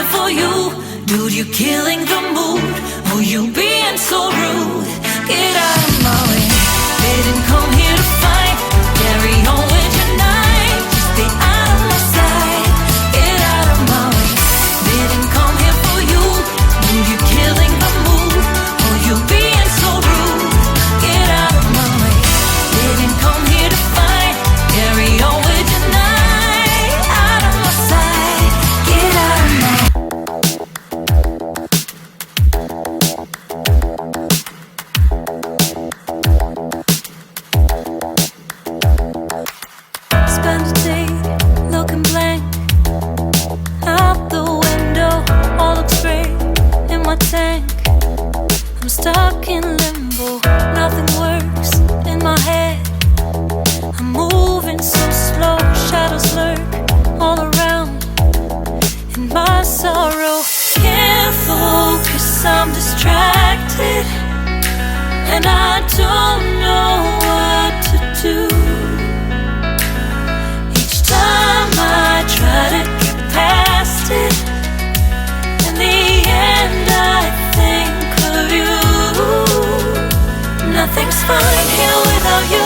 here for you. Dude, you're killing the mood. Oh, you being so rude. Get out of my way. Didn't come here to fight. Carry on with your night. Just stay out of my sight. Get out of my way. Didn't come here for you. Dude, you're killing the mood. Oh, you being so rude. Get out of my way. Didn't come here to fight. Carry on with your night. Out of my sight. Get out of my way. Spend a day looking blank out the window. All looks great in my tank. I'm stuck in limbo. Nothing works in my head. I'm moving so slow. Shadows lurk all around in my sorrow. Can't focus, I'm distracted, and I don't know what to do. Each time I try to get past it, in the end I think of you. Nothing's fine here without you.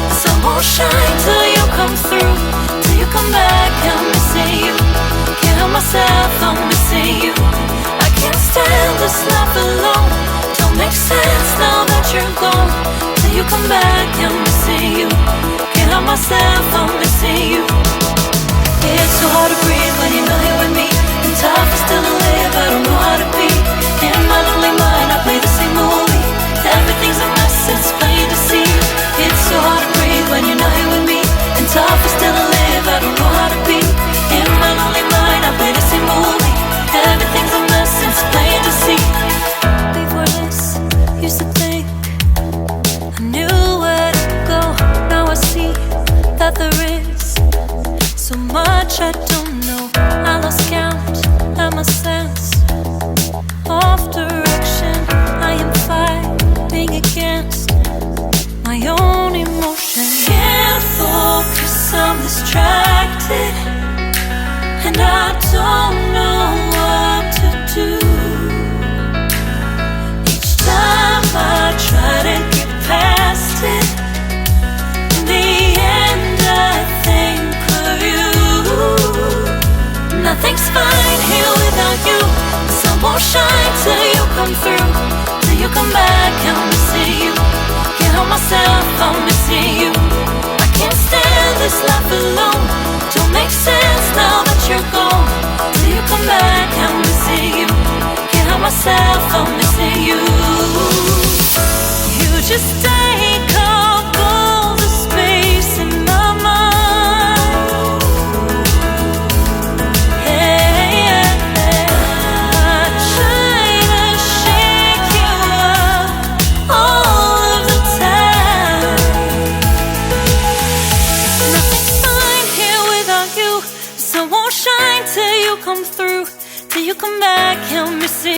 The sun won't shine till you come through. Till you come back, I'm missing you. Can't help myself, I'm missing you. I can't stand this life alone. Don't make sense now that you're gone. Till you come back, I'm missing you. Can't help myself, I'm missing you. It's so hard to breathe when you're not here with me. And tough is still to live, I don't know how to be. In my lonely mind, I play the same movie. Everything's a mess, it's plain to see. It's so hard to breathe when you're not here with me. And tough is still to live, I don't know how to be. In my lonely mind, I play the same movie. Everything's a mess, it's plain to see. Before this, used to think I knew where to go. Now I see that there is so much I don't know. I lost count at my sense of direction. I am fighting against my own emotion. Can't focus, I'm distracted, and I don't know what to do. Each time I try to get past it, in the end I think of you. Nothing's fine here without you. The sun won't shine till you come through. Till you come back, I'm missing you. Can't help myself, I'm missing you. I can't stand this life alone. Don't make sense now that you're gone. Till you come back, I'm missing you. Can't help myself, I'm missing you. You just take up all the space in my mind. Hey, I try to shake you up all of the time. Nothing's fine here without you. The sun won't shine till you come through. Till you come back, I'm missing